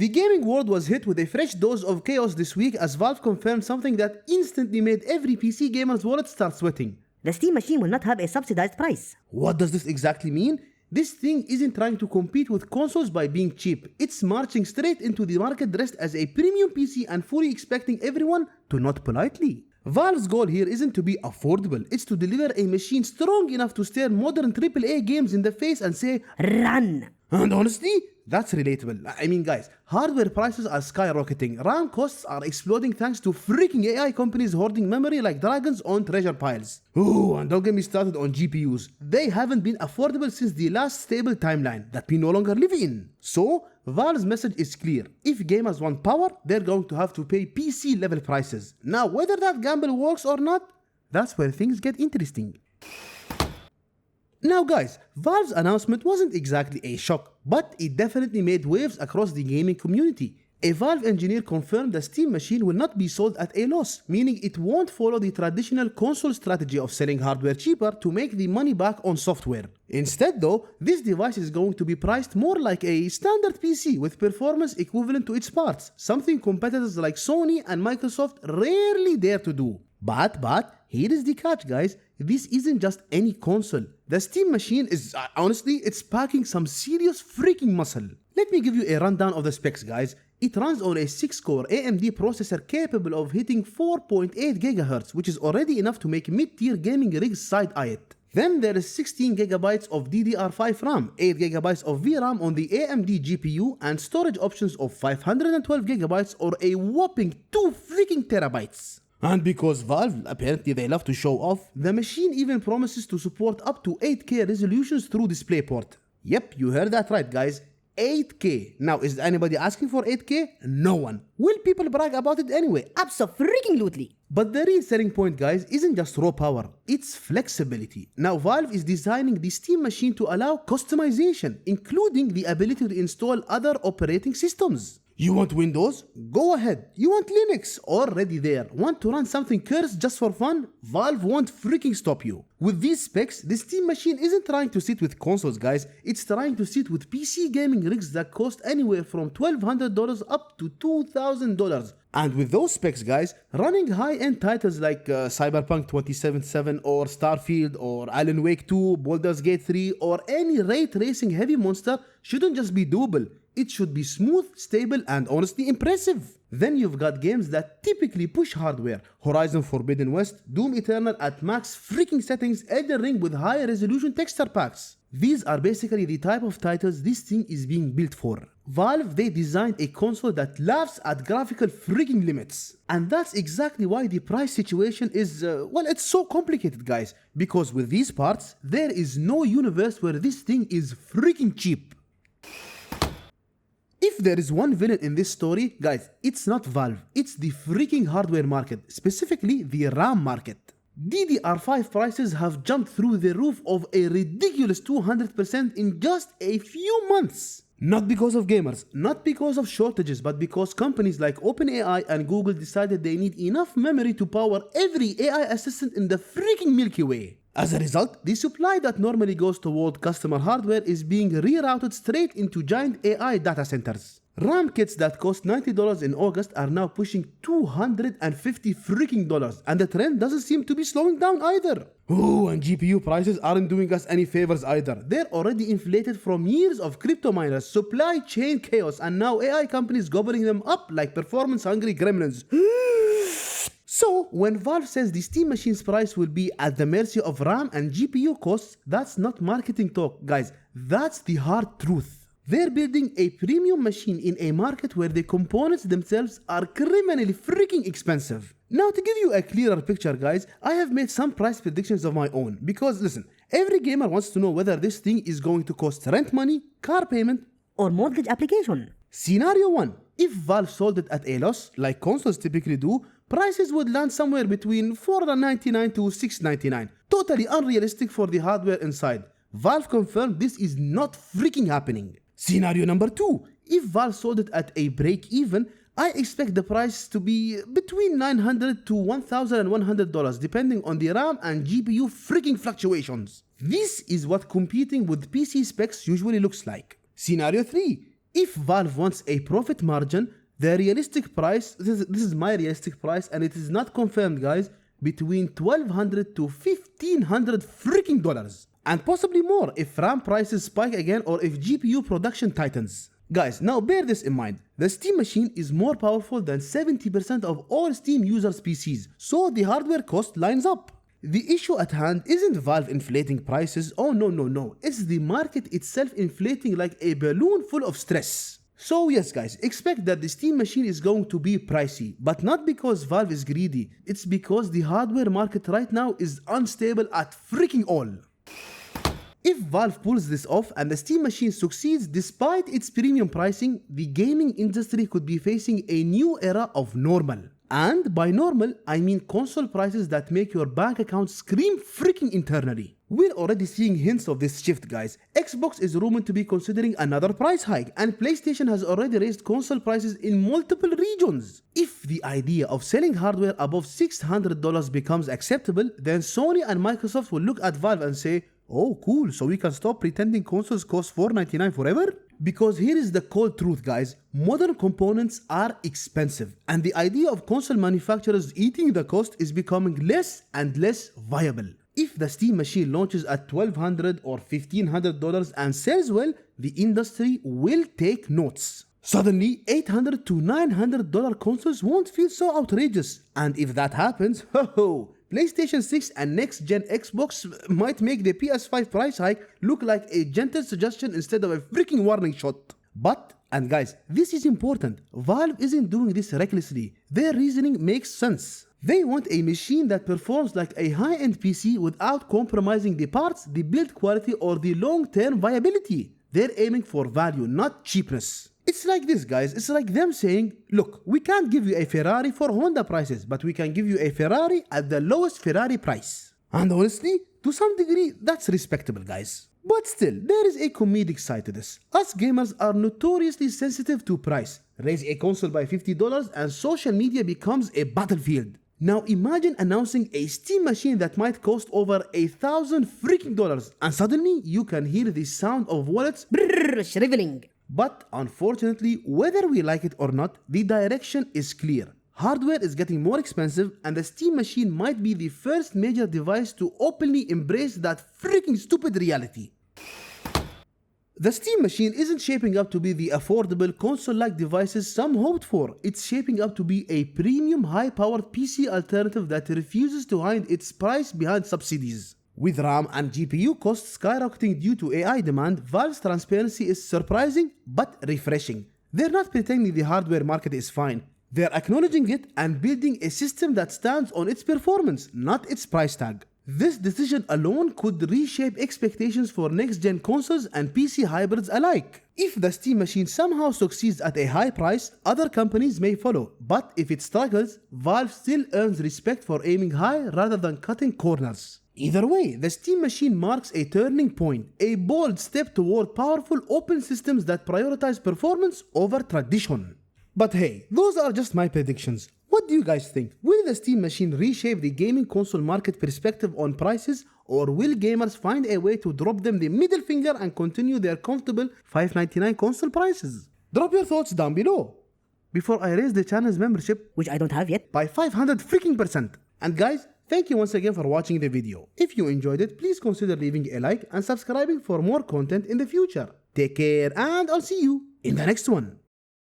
The gaming world was hit with a fresh dose of chaos this week as Valve confirmed something that instantly made every PC gamer's wallet start sweating. The Steam machine will not have a subsidized price. What does this exactly mean? This thing isn't trying to compete with consoles by being cheap. It's marching straight into the market dressed as a premium PC and fully expecting everyone to nod politely. Valve's goal here isn't to be affordable, it's to deliver a machine strong enough to stare modern AAA games in the face and say, Run! And honestly, that's relatable. I mean guys, hardware prices are skyrocketing, RAM costs are exploding thanks to freaking AI companies hoarding memory like dragons on treasure piles. Ooh, and don't get me started on GPUs. They haven't been affordable since the last stable timeline that we no longer live in. So, Valve's message is clear. If gamers want power, they're going to have to pay PC level prices. Now, whether that gamble works or not, that's where things get interesting. Now guys, Valve's announcement wasn't exactly a shock, but it definitely made waves across the gaming community. A Valve engineer confirmed the Steam machine will not be sold at a loss, meaning it won't follow the traditional console strategy of selling hardware cheaper to make the money back on software. Instead though, this device is going to be priced more like a standard PC with performance equivalent to its parts, something competitors like Sony and Microsoft rarely dare to do. But, here is the catch guys, this isn't just any console. The Steam machine is, honestly, it's packing some serious freaking muscle. Let me give you a rundown of the specs guys. It runs on a 6-core AMD processor capable of hitting 4.8 GHz, which is already enough to make mid-tier gaming rigs side-eye it. Then there is 16GB of DDR5 RAM, 8GB of VRAM on the AMD GPU, and storage options of 512GB or a whopping 2 freaking terabytes. And because Valve, apparently they love to show off, the machine even promises to support up to 8K resolutions through DisplayPort. Yep, you heard that right guys, 8K. Now is anybody asking for 8K? No one. Will people brag about it anyway? Abso-freaking-lutely. But the real selling point guys isn't just raw power, it's flexibility. Now Valve is designing the Steam machine to allow customization, including the ability to install other operating systems. You want Windows? Go ahead. You want Linux? Already there. Want to run something cursed just for fun? Valve won't freaking stop you. With these specs, the Steam machine isn't trying to sit with consoles guys, it's trying to sit with PC gaming rigs that cost anywhere from $1,200 up to $2,000. And with those specs guys, running high-end titles like Cyberpunk 2077 or Starfield or Alan Wake 2, Baldur's Gate 3 or any ray tracing heavy monster shouldn't just be doable. It should be smooth, stable and honestly impressive. Then you've got games that typically push hardware. Horizon Forbidden West, Doom Eternal at max freaking settings, Elden Ring with high resolution texture packs. These are basically the type of titles this thing is being built for. Valve, they designed a console that laughs at graphical freaking limits. And that's exactly why the price situation is, well, it's so complicated guys. Because with these parts, there is no universe where this thing is freaking cheap. If there is one villain in this story, guys, it's not Valve, it's the freaking hardware market, specifically the RAM market. DDR5 prices have jumped through the roof of a ridiculous 200% in just a few months. Not because of gamers, not because of shortages, but because companies like OpenAI and Google decided they need enough memory to power every AI assistant in the freaking Milky Way. As a result, the supply that normally goes toward customer hardware is being rerouted straight into giant AI data centers. RAM kits that cost $90 in August are now pushing $250 freaking dollars, and the trend doesn't seem to be slowing down either. Oh, and GPU prices aren't doing us any favors either. They're already inflated from years of crypto miners, supply chain chaos, and now AI companies gobbling them up like performance-hungry gremlins. So, when Valve says the Steam machine's price will be at the mercy of RAM and GPU costs, that's not marketing talk, guys. That's the hard truth. They're building a premium machine in a market where the components themselves are criminally freaking expensive. Now, to give you a clearer picture, guys, I have made some price predictions of my own. Because, listen, every gamer wants to know whether this thing is going to cost rent money, car payment, or mortgage application. Scenario 1. If Valve sold it at a loss, like consoles typically do, prices would land somewhere between $499 to $699. Totally unrealistic for the hardware inside. Valve confirmed this is not freaking happening. Scenario number 2. If Valve sold it at a break-even, I expect the price to be between $900 to $1,100 depending on the RAM and GPU freaking fluctuations. This is what competing with PC specs usually looks like. Scenario 3. If Valve wants a profit margin, the realistic price, this is my realistic price, and it is not confirmed, guys, between $1,200 to $1,500 freaking dollars. And possibly more if RAM prices spike again or if GPU production tightens. Guys, now bear this in mind. The Steam machine is more powerful than 70% of all Steam users' PCs, so the hardware cost lines up. The issue at hand isn't Valve inflating prices, oh no, it's the market itself inflating like a balloon full of stress. So yes guys, expect that the Steam machine is going to be pricey, but not because Valve is greedy, it's because the hardware market right now is unstable at freaking all. If Valve pulls this off and the Steam machine succeeds despite its premium pricing, the gaming industry could be facing a new era of normal. And by normal, I mean console prices that make your bank account scream freaking internally. We're already seeing hints of this shift, guys. Xbox is rumored to be considering another price hike, and PlayStation has already raised console prices in multiple regions. If the idea of selling hardware above $600 becomes acceptable, then Sony and Microsoft will look at Valve and say, oh cool, so we can stop pretending consoles cost $499 forever? Because here is the cold truth, guys. Modern components are expensive, and the idea of console manufacturers eating the cost is becoming less and less viable. If the Steam machine launches at $1,200 or $1,500 and sells well, the industry will take notes. Suddenly, $800 to $900 consoles won't feel so outrageous, and if that happens, PlayStation 6 and next-gen Xbox might make the PS5 price hike look like a gentle suggestion instead of a freaking warning shot. But, and guys, this is important, Valve isn't doing this recklessly. Their reasoning makes sense. They want a machine that performs like a high-end PC without compromising the parts, the build quality, or the long-term viability. They're aiming for value, not cheapness. It's like this, guys. It's like them saying, look, we can't give you a Ferrari for Honda prices, but we can give you a Ferrari at the lowest Ferrari price. And honestly, to some degree, that's respectable, guys. But still, there is a comedic side to this. Us gamers are notoriously sensitive to price. Raise a console by $50 and social media becomes a battlefield. Now imagine announcing a Steam machine that might cost over $1,000 freaking dollars, and suddenly you can hear the sound of wallets shriveling. But unfortunately, whether we like it or not, the direction is clear. Hardware is getting more expensive, and the Steam machine might be the first major device to openly embrace that freaking stupid reality. The Steam machine isn't shaping up to be the affordable console-like devices some hoped for. It's shaping up to be a premium high-powered PC alternative that refuses to hide its price behind subsidies. With RAM and GPU costs skyrocketing due to AI demand, Valve's transparency is surprising but refreshing. They're not pretending the hardware market is fine. They're acknowledging it and building a system that stands on its performance, not its price tag. This decision alone could reshape expectations for next-gen consoles and PC hybrids alike. If the Steam machine somehow succeeds at a high price, other companies may follow. But if it struggles, Valve still earns respect for aiming high rather than cutting corners. Either way, the Steam machine marks a turning point, a bold step toward powerful open systems that prioritize performance over tradition. But hey, those are just my predictions. What do you guys think? Will the Steam machine reshape the gaming console market perspective on prices, or will gamers find a way to drop them the middle finger and continue their comfortable $599 console prices? Drop your thoughts down below. Before I raise the channel's membership, Which I don't have yet, by 500%. And guys, thank you once again for watching the video. If you enjoyed it, please consider leaving a like and subscribing for more content in the future. Take care, and I'll see you in the next one.